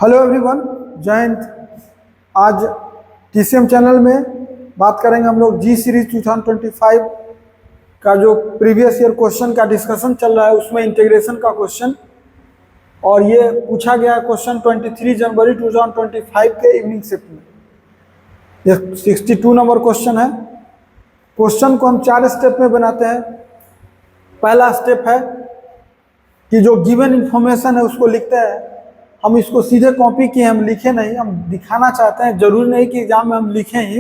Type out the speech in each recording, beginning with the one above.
Hello everyone, जय हिंद। आज TCM channel में बात करेंगे हम लोग जी सीरीज 2025 का जो प्रीवियस ईयर क्वेश्चन का डिस्कशन चल रहा है, उसमें इंटीग्रेशन का क्वेश्चन। और ये पूछा गया क्वेश्चन 23 जनवरी 2025 के इवनिंग शिफ्ट में। ये 62 नंबर क्वेश्चन है। क्वेश्चन को हम 4 स्टेप में बनाते हैं। पहला स्टेप है कि जो गिवन इंफॉर्मेशन है उसको लिखते हैं। हम इसको सीधे कॉपी किए, हम लिखे नहीं, हम दिखाना चाहते हैं। जरूरी नहीं कि एग्जाम में हम लिखें ही,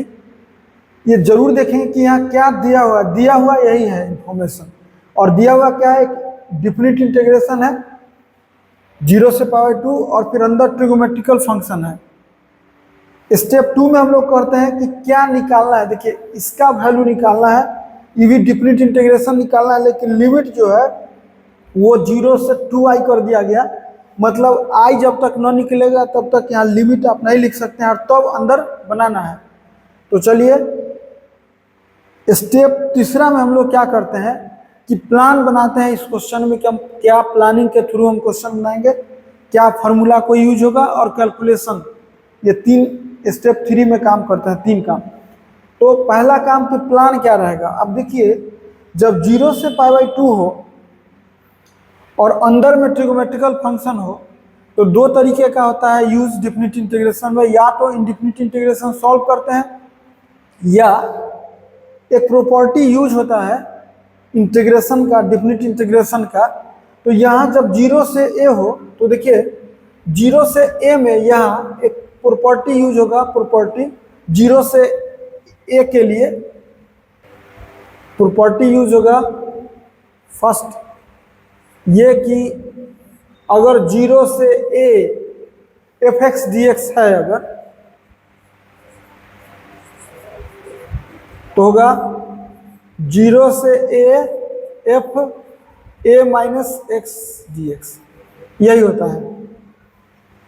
ये जरूर देखें कि यहाँ क्या दिया हुआ है। दिया हुआ यही है इंफॉर्मेशन, और दिया हुआ क्या है, डिफिनिट इंटीग्रेशन है 0 से पावर 2, और फिर अंदर ट्रिगोमेट्रिकल फंक्शन है। स्टेप 2 में हम लोग करते हैं कि क्या निकालना है। देखिए, इसका वैल्यू निकालना है, ये भी डिफिनिट इंटीग्रेशन निकालना है, लेकिन लिमिट जो है वो 0 से 2i कर दिया गया। मतलब i जब तक न निकलेगा तब तक यहाँ लिमिट आप नहीं लिख सकते हैं, और तब अंदर बनाना है। तो चलिए, स्टेप तीसरा में हम लोग क्या करते हैं कि प्लान बनाते हैं इस क्वेश्चन में कि हम क्या प्लानिंग के थ्रू हम क्वेश्चन बनाएंगे, क्या फॉर्मूला को यूज होगा, और कैलकुलेशन। ये 3 स्टेप 3 में काम करते हैं, 3 काम। तो पहला काम कि प्लान क्या रहेगा। अब देखिए, जब 0 से π/2 हो और अंदर में ट्रिगोमेट्रिकल फंक्शन हो, तो 2 तरीके का होता है यूज डिफिनिट इंटीग्रेशन में। या तो इंडिफिनिट इंटीग्रेशन सॉल्व करते हैं, या एक प्रॉपर्टी यूज होता है इंटीग्रेशन का, डिफिनिट इंटीग्रेशन का। तो यहाँ जब 0 से a हो, तो देखिए 0 से a में यहाँ एक प्रॉपर्टी यूज होगा। प्रॉपर्टी 0 से a के लिए प्रॉपर्टी यूज होगा फर्स्ट, ये कि अगर 0 से a fx dx है अगर, तो होगा 0 से a f a minus x dx। यही होता है।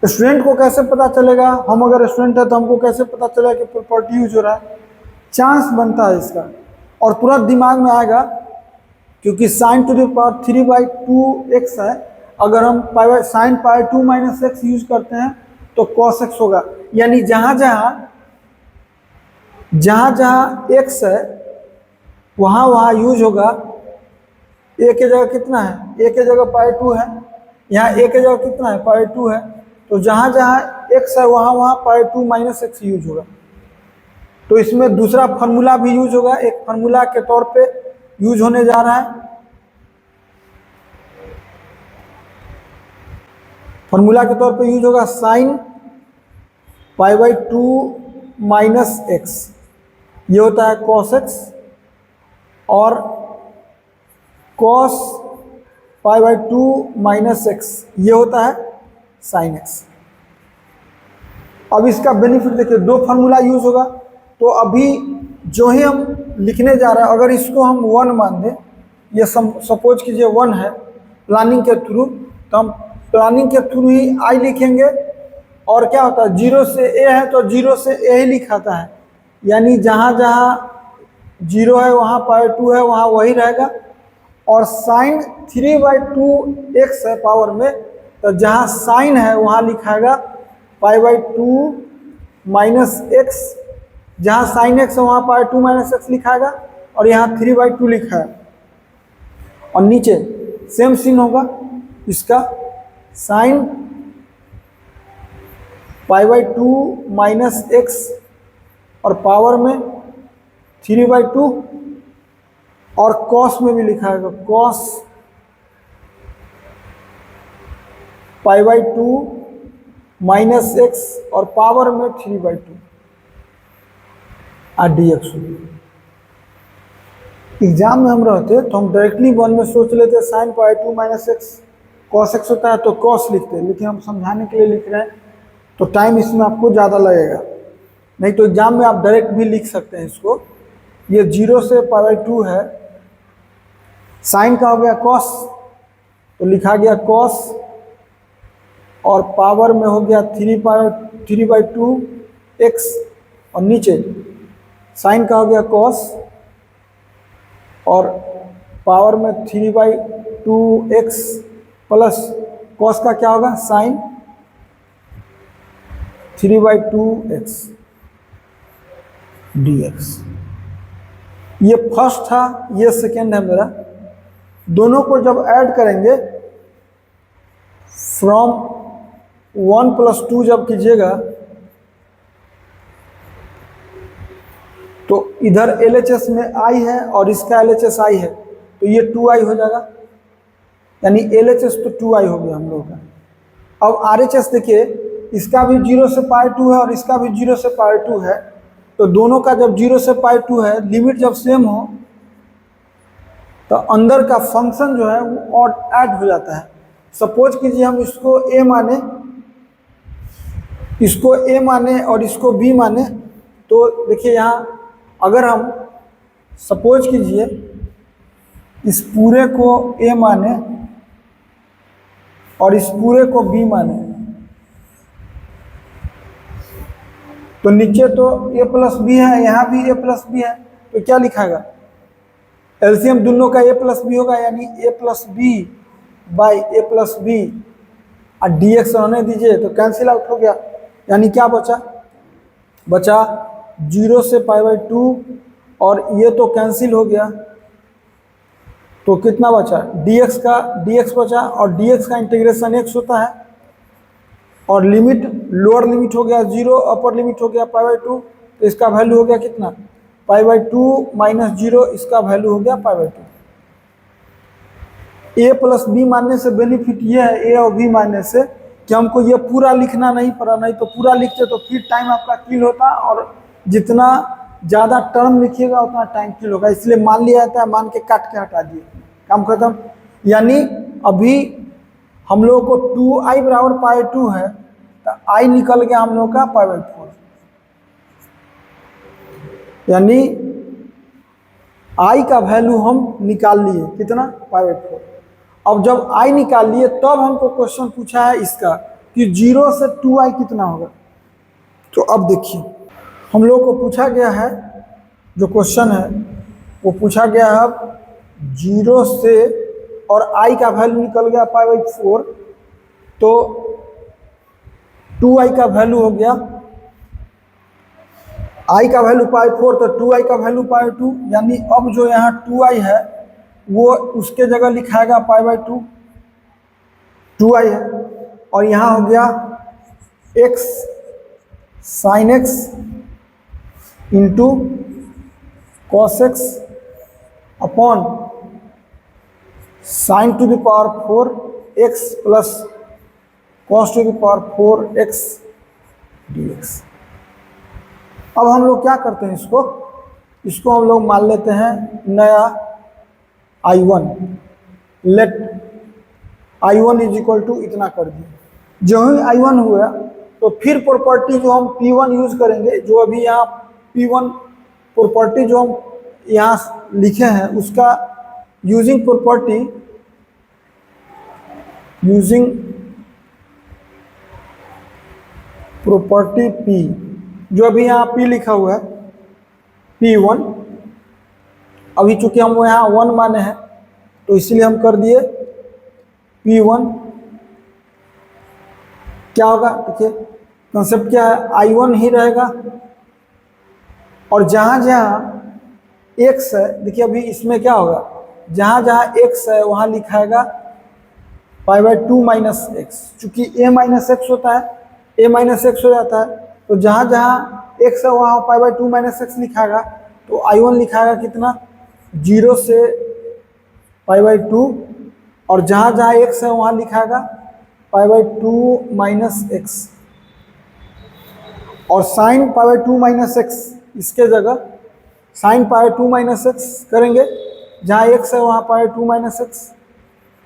स्टूडेंट को कैसे पता चलेगा, हम अगर स्टूडेंट है तो हमको कैसे पता चलेगा कि प्रॉपर्टी यूज हो रहा है। चांस बनता है इसका, और तुरंत दिमाग में आएगा, क्योंकि sin to the power 3/2x है। अगर हम sin π/2 माइनस x यूज करते हैं तो cos x होगा। यानी जहां जहां x है वहां यूज होगा। a के जगह कितना है, a के जगह π/2 है, यहाँ a के जगह कितना है, π/2 है। तो जहां x है वहां π/2 माइनस x यूज होगा। तो इसमें दूसरा फार्मूला भी यूज होगा, एक फार्मूला के तौर पे यूज होने जा रहा है। फार्मूला के तौर पे यूज होगा sin π/2 माइनस x, ये होता है cos x, और cos π/2 माइनस x, ये होता है sin x। अब इसका बेनिफिट देखिए, 2 फार्मूला यूज होगा। तो अभी जो ही हम लिखने जा रहे हैं, अगर इसको हम 1 मान दें, ये सपोज कीजिए 1 है प्लानिंग के थ्रू, तो हम प्लानिंग के थ्रू ही i लिखेंगे। और क्या होता है, 0 से a है तो 0 से a ही लिखाता है। यानी जहाँ 0 है वहाँ π/2 है, वहाँ वही रहेगा। और sin 3/2x है पावर में, तो जहाँ sin है वहाँ लिखाएगा π/2 माइनस x। जहाँ sin x है वहाँ π/2 माइनस x लिखाएगा, और यहाँ 3/2 लिखा है। और नीचे सेम सीन होगा इसका, sin π/2 माइनस x, और पावर में 3/2, और cos में भी लिखाएगा cos π/2 माइनस x, और पावर में 3/2 dx। एग्जाम में हम रहते तो हम डायरेक्टली 1 में सोच लेते sin π/2 minus x, cos x होता है तो cos लिखते हैं, लेकिन हम समझाने के लिए लिख रहे हैं तो टाइम इसमें आपको ज़्यादा लगेगा। नहीं तो एग्जाम में आप डायरेक्ट भी लिख सकते हैं इसको। ये 0 से π/2 है, साइन का हो गया cos, तो लिखा गया cos, और पावर में हो गया 3/2x, और नीचे साइन का हो गया cos, और पावर में 3/2x प्लस cos का क्या होगा, साइन 3/2x dx। ये फर्स्ट था, ये सेकेंड है मेरा। दोनों को जब ऐड करेंगे फ्रॉम 1 + 2 जब कीजिएगा तो इधर LHS में i है और इसका LHS i है, तो ये 2i हो जाएगा, यानी LHS तो 2i हो गया हम लोगों का। अब RHS देखिए, इसका भी 0 से π2 है और इसका भी 0 से π2 है, तो दोनों का जब 0 से π2 है, लिमिट जब सेम हो तो अंदर का फंक्शन जो है वो और ऐड हो जाता है। सपोज कीजिए हम इसको a माने, इसको a माने और इसको b माने, तो देखिए यहाँ अगर हम सपोज कीजिए इस पूरे को a माने और इस पूरे को b माने, तो नीचे तो a + b है, यहाँ भी a + b है, तो क्या लिखाएगा? एलसीएम दोनों का a + b होगा, यानी a + b/a + b और dx रहने दीजिए, तो कैंसिल आउट हो गया। यानी क्या बचा? 0 से π/2 और ये तो कैंसिल हो गया, तो कितना बचा? dx बचा, और dx का इंटीग्रेशन x होता है, और लिमिट लोअर लिमिट हो गया 0, अपर लिमिट हो गया π/2, तो इसका वैल्यू हो गया कितना? π/2 - 0, इसका वैल्यू हो गया π/2। a + b मानने से बेनिफिट ये है, a और b मानने से, कि हमको ये पूरा लिखना नहीं पड़ा, नहीं तो पूरा लिखते तो फिर टाइम आपका किल होता, और जितना ज़्यादा टर्म लिखिएगा उतना टाइम किल होगा, इसलिए मान लिया जाता है, मान के काट के हटा दिए, काम खत्म। यानी अभी हम लोग को 2i = π2 है, तो i निकल गया हम लोग का π/4, यानी i का वैल्यू हम निकाल लिए, कितना? π/4। अब जब i निकाल लिए तब हमको क्वेश्चन पूछा है इसका कि 0 से 2i कितना होगा। तो अब देखिए, हम लोग को पूछा गया है, जो क्वेश्चन है वो पूछा गया है 0 से, और i का वैल्यू निकल गया π/4, तो 2i का वैल्यू हो गया, i का वैल्यू π4, तो 2i का वैल्यू π2, यानी अब जो यहाँ 2i है वो उसके जगह लिखाएगा π/2, 2i है, और यहाँ हो गया x sin x × cos x upon sin to the power 4x + cos to the power 4x dx। अब हम लोग क्या करते हैं, इसको हम लोग मान लेते हैं नया I1, लेट I1 = इतना कर दिए। जो ही I1 हुआ तो फिर प्रॉपर्टी जो हम P1 यूज़ करेंगे, जो अभी यहाँ P1 प्रॉपर्टी जो हम यहाँ लिखे हैं, उसका यूजिंग प्रॉपर्टी P, जो अभी यहाँ P लिखा हुआ है P1, अभी चूंकि हम यहाँ 1 माने हैं तो इसलिए हम कर दिए P1। क्या होगा? देखिए कंसेप्ट क्या है, I1 ही रहेगा, और जहाँ जहाँ x है, देखिए अभी इसमें क्या होगा, जहाँ जहाँ x है वहाँ लिखाएगा π/2 - x, चूंकि a - x होता है, a - x हो जाता है, तो जहाँ जहाँ x है वहाँ π/2 - x लिखाएगा, तो I1 लिखाएगा कितना? 0 से π/2, और जहाँ जहाँ x है वहाँ लिखाएगा π/2 - x, और sin π/2 - x, इसके जगह sin π/2 - x करेंगे, जहाँ x है वहाँ π/2 - x,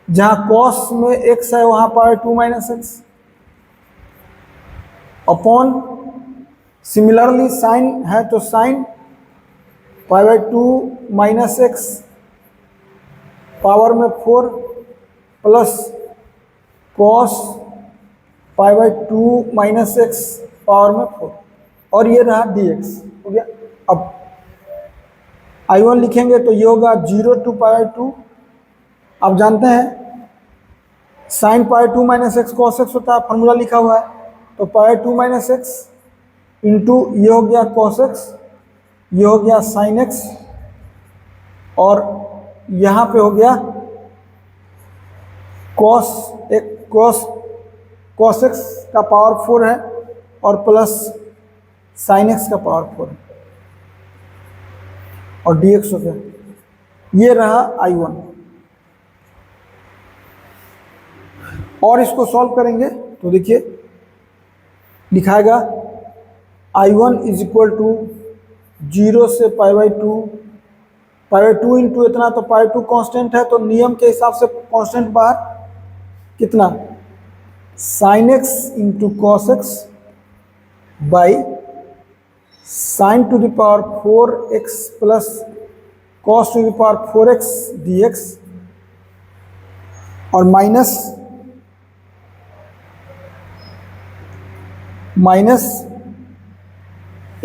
जहाँ cos में x है वहाँ π/2 - x, अपॉन सिमिलरली sin है तो sin π/2 - x पावर में 4 प्लस cos π/2 - x पावर में 4, और ये रहा dx हो गया। अब I1 लिखेंगे तो ये होगा 0 to π/2। आप जानते हैं sin π/2 - x cos x होता है, फॉर्मूला लिखा हुआ है, तो पाई 2 माइनस एक्स इंटू ये हो गया कॉस एक्स, ये हो गया साइन एक्स, और यहाँ पे हो गया कॉस एक्स का पावर 4 है और प्लस साइन एक्स का पावर 4 है और dx हो गया। ये रहा I1। और इसको सॉल्व करेंगे तो देखिए लिखाएगा I1 इज इक्वल टू 0 से पाई2 इंटू इतना, तो पाई2 कांस्टेंट है तो नियम के हिसाब से कांस्टेंट बाहर कितना sign x into cos x by sine to the power 4x plus cos to the power 4x dx और माइनस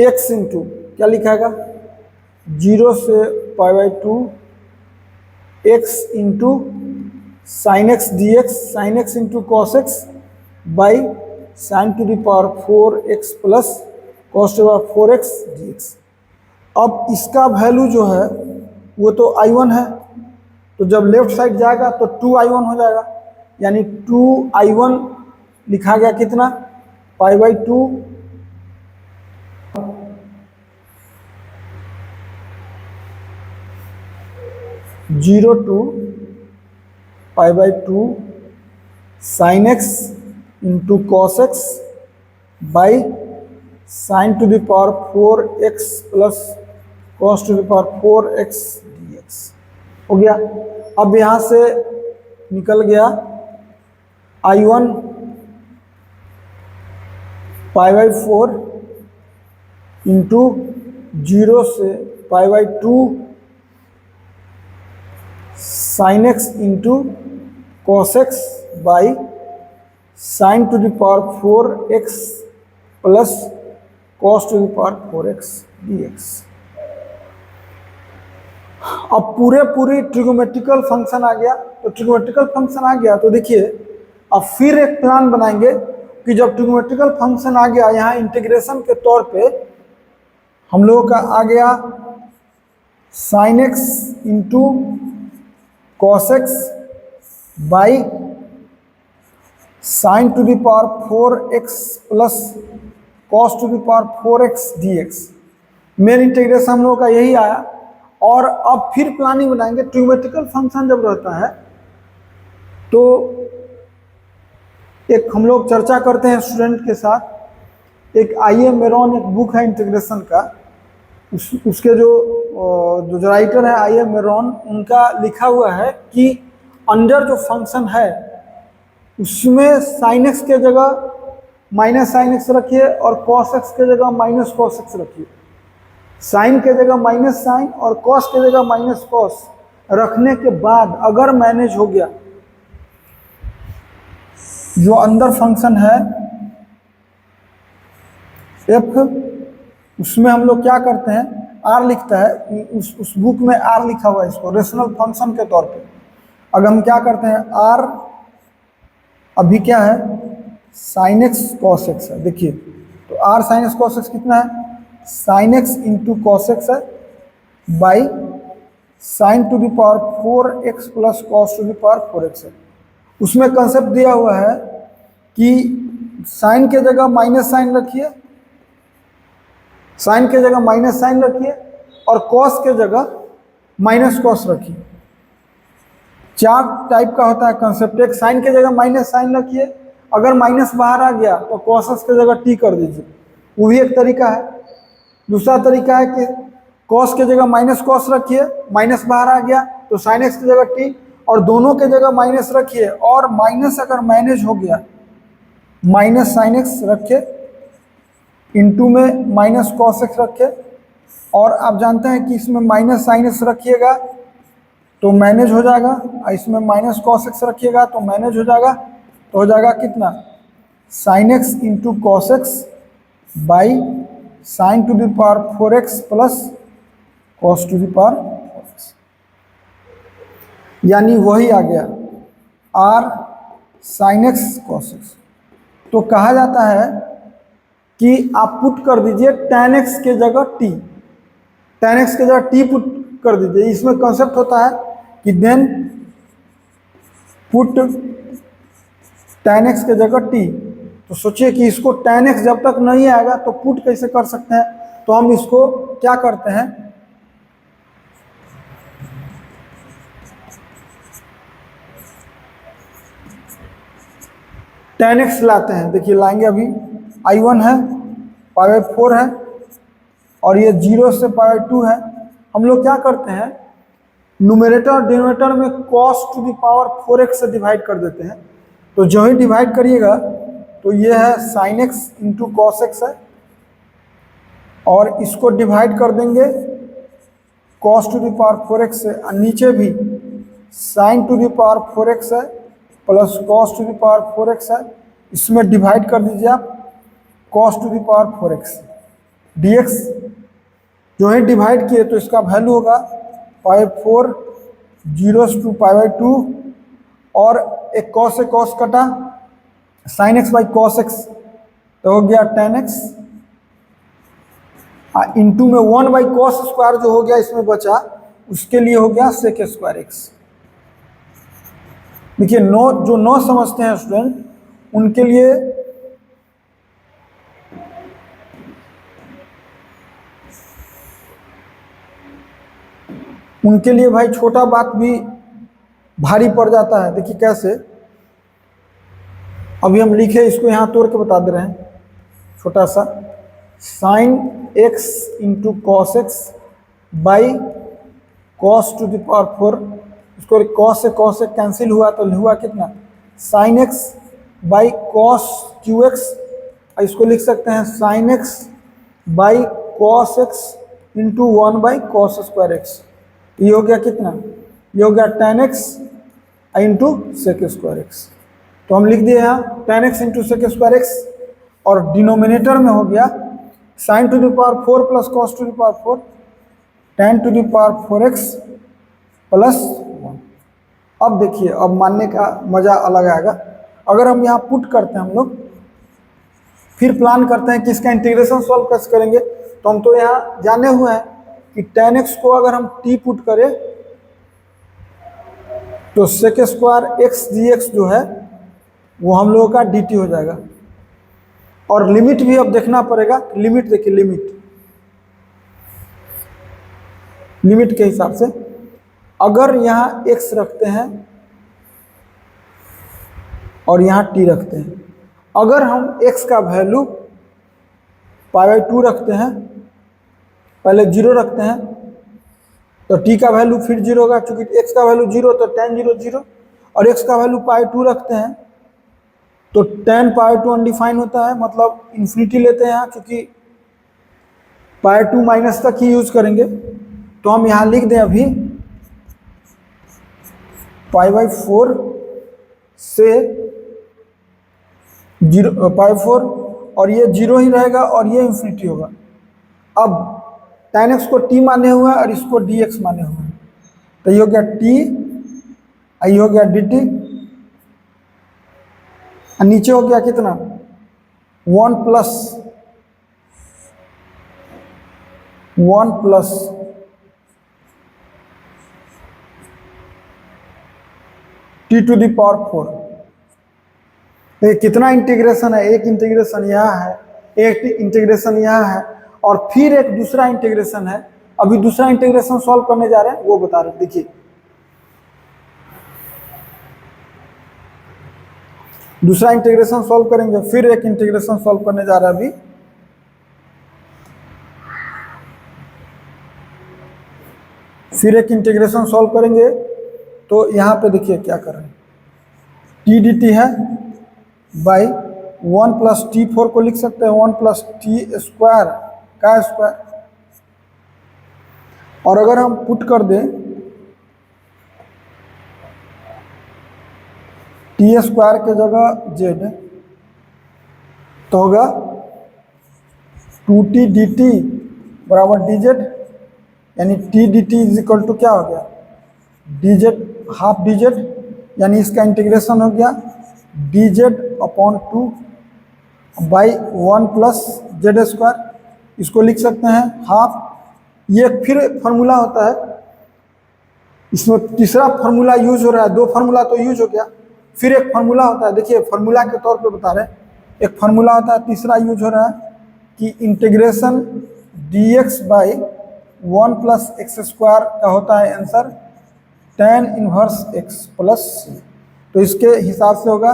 x इंटू क्या लिखाएगा 0 से पाई2 x into sine x dx, sign x into cos x by sine to the power 4x plus cos to power 4x dx। अब इसका value जो है वो तो I1 है, तो जब लेफ्ट साइड जाएगा तो 2I1 हो जाएगा, यानी 2I1 लिखा गया कितना पाई2 0 टू पाई2 sine x into cos x by sine to the power 4x plus cos to the power 4x dx हो गया। अब यहाँ से निकल गया I1 पाई4 इंटू 0 से पाई2 sine x into cos x by sine to the power 4x plus cos to the power 4x dx। अब पूरी ट्रिगोमेट्रिकल फंक्शन आ गया, तो ट्रिगोमेट्रिकल फंक्शन आ गया तो देखिए अब फिर एक प्लान बनाएंगे कि जब ट्रिगोमेट्रिकल फंक्शन आ गया, यहाँ इंटीग्रेशन के तौर पे हम लोगों का आ गया sign x into cos x by sine to the power 4x plus cos to the power 4x dx। Main integration हम लोगों का यही आया। और अब फिर प्लानिंग बनाएंगे, ट्रिगोमेट्रिकल फंक्शन जब रहता है तो एक हम लोग चर्चा करते हैं स्टूडेंट के साथ, एक I.A. मेरॉन एक बुक है इंटीग्रेशन का, उसके जो राइटर है I.A. मेरॉन, उनका लिखा हुआ है कि अंडर जो फंक्शन है उसमें साइन एक्स के जगह माइनस साइन एक्स रखिए और कॉस एक्स के जगह माइनस कॉस एक्स रखिए। साइन के जगह माइनस साइन और कॉस के जगह माइनस कॉस रखने के बाद अगर मैनेज हो गया जो अंदर फंक्शन है f, उसमें हम लोग क्या करते हैं r लिखता है, उस बुक में r लिखा हुआ है, इसको रेशनल फंक्शन के तौर पे। अगर हम क्या करते हैं r अभी क्या है साइन एक्स कॉस एक्स है, देखिए तो r sine x cos x कितना है sine x into cos x है by sine to the power 4x plus cos to the power 4x है। उसमें कंसेप्ट दिया हुआ है कि साइन के जगह माइनस साइन रखिए, साइन के जगह माइनस साइन रखिए और कॉस के जगह माइनस कॉस रखिए। चार टाइप का होता है कंसेप्ट। एक साइन के जगह माइनस साइन रखिए, अगर माइनस बाहर आ गया तो कॉस के जगह टी कर दीजिए, वो भी एक तरीका है। दूसरा तरीका है कि कॉस के जगह माइनस कॉस रखिए, माइनस बाहर आ गया तो साइन एक्स की जगह टी, और दोनों के जगह माइनस रखिए और माइनस अगर मैनेज हो गया माइनस साइन एक्स रखे इंटू में माइनस कॉस एक्स रखे, और आप जानते हैं कि इसमें माइनस साइन एक्स रखिएगा तो मैनेज हो जाएगा, और इसमें माइनस कॉस एक्स रखिएगा तो मैनेज हो जाएगा। तो हो जाएगा कितना sign x into cos x by sine to the power 4x plus cos to the power 4x, यानी वही आ गया r sine x cos x. तो कहा जाता है कि आप पुट कर दीजिए tan x के जगह t, tan x के जगह t पुट कर दीजिए। इसमें कॉन्सेप्ट होता है कि देन पुट tan x के जगह t। तो सोचिए कि इसको tan x जब तक नहीं आएगा तो पुट कैसे कर सकते हैं, तो हम इसको क्या करते हैं, tan x लाते हैं। देखिए लाएंगे अभी, I1 है, π/4 है और ये 0 से π/2 है। हम लोग क्या करते हैं, न्यूमरेटर और डिनोमिनेटर में cos to the power 4x से डिवाइड कर देते हैं। तो जो ही डिवाइड करिएगा तो ये है sin x into cos x है, और इसको डिवाइड कर देंगे cos to the power 4x से, और नीचे भी sin to the power 4x है plus cos to the power 4x है। इसमें डिवाइड कर दीजिए आप cos to the power 4x dx। जो ही डिवाइड किए तो इसका वैल्यू होगा π/4 0 टू π/2, और एक cos से cos कटा, sin x by cos x तो हो गया tan x, इंटू में 1 बाई cos स्क्वायर जो हो गया इसमें बचा, उसके लिए हो गया sec स्क्वायर x। देखिए जो नो समझते हैं स्टूडेंट, उनके लिए भाई छोटा बात भी भारी पड़ जाता है। देखिए कैसे, अभी हम लिखे इसको यहाँ तोड़ के बता दे रहे हैं, छोटा सा sin x into cos x by cos to the power 4, इसको cos से cos से कैंसिल हुआ तो हुआ कितना, sin x by cos cube x, इसको लिख सकते हैं sin x by cos x into 1 by cos square x. ये हो गया कितना, ये हो गया tan x into sec square x. तो हम लिख दिए यहाँ tan x into sec square x, और डिनोमिनेटर में हो गया sin to the power 4 plus cos to the power 4 tan to the power 4x plus 1। अब देखिए, अब मानने का मजा अलग आएगा। अगर हम यहाँ पुट करते हैं हम लोग, फिर प्लान करते हैं कि इसका इंटीग्रेशन सॉल्व कैसे करेंगे, तो हम तो यहाँ जाने हुए हैं कि tan x को अगर हम t पुट करें तो सेक स्क्वायर x dx जो है वो हम लोगों का dt हो जाएगा। और लिमिट भी अब देखना पड़ेगा, लिमिट देखिए, लिमिट के हिसाब से अगर यहाँ x रखते हैं और यहाँ t रखते हैं, अगर हम x का वैल्यू π/2 रखते हैं, पहले 0 रखते हैं तो t का वैल्यू फिर 0 होगा, चूंकि x का वैल्यू 0 तो tan 0 0, और x का वैल्यू π/2 रखते हैं तो tan π/2 अनडिफाइन होता है, मतलब इन्फिनिटी लेते हैं यहाँ, क्योंकि π/2 माइनस तक ही यूज करेंगे। तो हम यहाँ लिख दें अभी π/4 से 0 π/4, और ये 0 ही रहेगा और ये इन्फिनिटी होगा। अब tan x को t माने हुए हैं और इसको dx माने हुए हैं, तो ये हो गया t, ये हो गया dt, और नीचे हो गया कितना 1 plus t to the power 4। तो कितना इंटीग्रेशन है, एक इंटीग्रेशन यहाँ है, एक इंटीग्रेशन यहाँ है, और फिर एक दूसरा इंटीग्रेशन है। अभी दूसरा इंटीग्रेशन सॉल्व करने जा रहे हैं, वो बता रहे हैं। देखिए दूसरा इंटीग्रेशन सॉल्व करेंगे, फिर एक इंटीग्रेशन सॉल्व करने जा रहा है। अभी फिर एक इंटीग्रेशन सॉल्व करेंगे, तो यहाँ पे देखिए क्या कर रहे हैं, t dt है बाई 1 प्लस t4 को लिख सकते हैं 1 प्लस टी स्क्वायर का स्क्वायर, और अगर हम पुट कर दें टी स्क्वायर के जगह जेड, तो होगा 2t dt बराबर dz, यानी t dt is equal to क्या हो गया, dz हाफ dz, यानी इसका इंटीग्रेशन हो गया dz upon 2 by 1 plus Z square, इसको लिख सकते हैं हाफ। ये फिर फार्मूला होता है, इसमें तीसरा फार्मूला यूज हो रहा है, दो फार्मूला तो यूज हो गया, फिर एक फार्मूला होता है, देखिए फार्मूला के तौर पे बता रहे हैं, एक फार्मूला होता है तीसरा यूज हो रहा है कि integration dx by 1 plus x square का होता है answer tan inverse x plus C. तो इसके हिसाब से होगा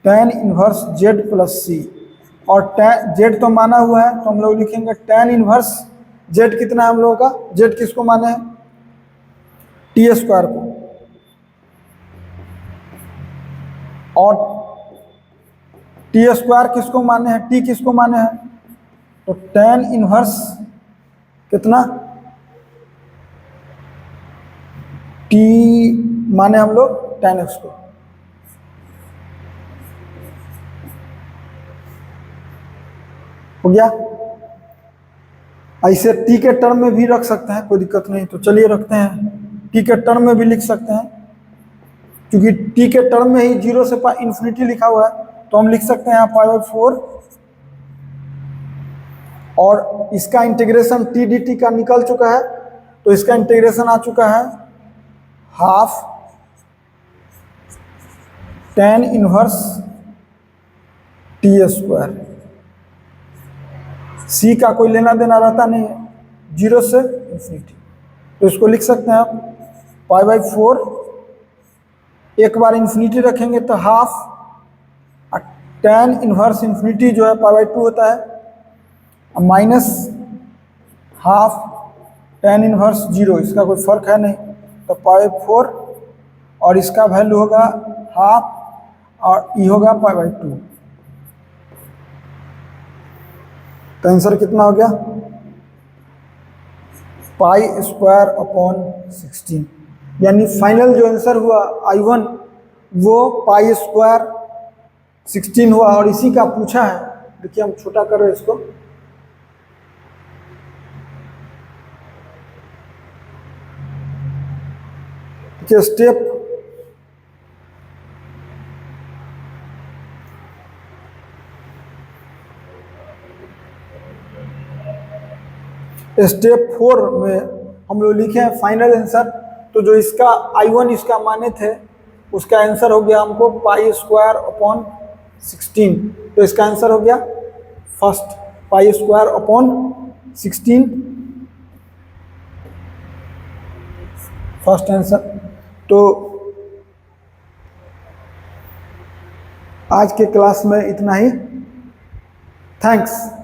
tan inverse z plus C, और z तो माना हुआ है तो हम लोग लिखेंगे tan इनवर्स z कितना है हम लोगों का, z किसको माने हैं, टी स्क्वायर को, और टी स्क्वायर किसको माने हैं, टी किसको माने हैं, तो tan इनवर्स कितना, टी माने हम लोग tan x को। हो गया, ऐसे टी के टर्म में भी रख सकते हैं, कोई दिक्कत नहीं, तो चलिए रखते हैं, टी के टर्म में भी लिख सकते हैं, क्योंकि टी के टर्म में ही 0 से इन्फिनिटी लिखा हुआ है, तो हम लिख सकते हैं यहाँ π/4, और इसका इंटीग्रेशन टी डी टी का निकल चुका है, तो इसका इंटीग्रेशन आ चुका है half tan inverse T square. C का कोई लेना देना रहता नहीं है, 0 से इन्फिनिटी, तो इसको लिख सकते हैं आप π/4, एक बार इन्फिनिटी रखेंगे तो हाफ, tan इनवर्स इन्फिनिटी जो है π/2 होता है, माइनस हाफ tan इनवर्स 0, इसका कोई फर्क है नहीं, तो π/4, और इसका वैल्यू होगा हाफ, और ये होगा π/2, तो आंसर कितना हो गया, π²/16, यानी फाइनल जो आंसर हुआ I1 वो π²16 हुआ, और इसी का पूछा है। देखिए हम छोटा कर रहे हैं इसको, देखिए स्टेप 4 में हम लोग लिखे हैं फाइनल आंसर, तो जो इसका I1 इसका माने थे उसका आंसर हो गया हमको π²/16, तो इसका आंसर हो गया फर्स्ट π²/16, फर्स्ट आंसर। तो आज के क्लास में इतना ही, थैंक्स।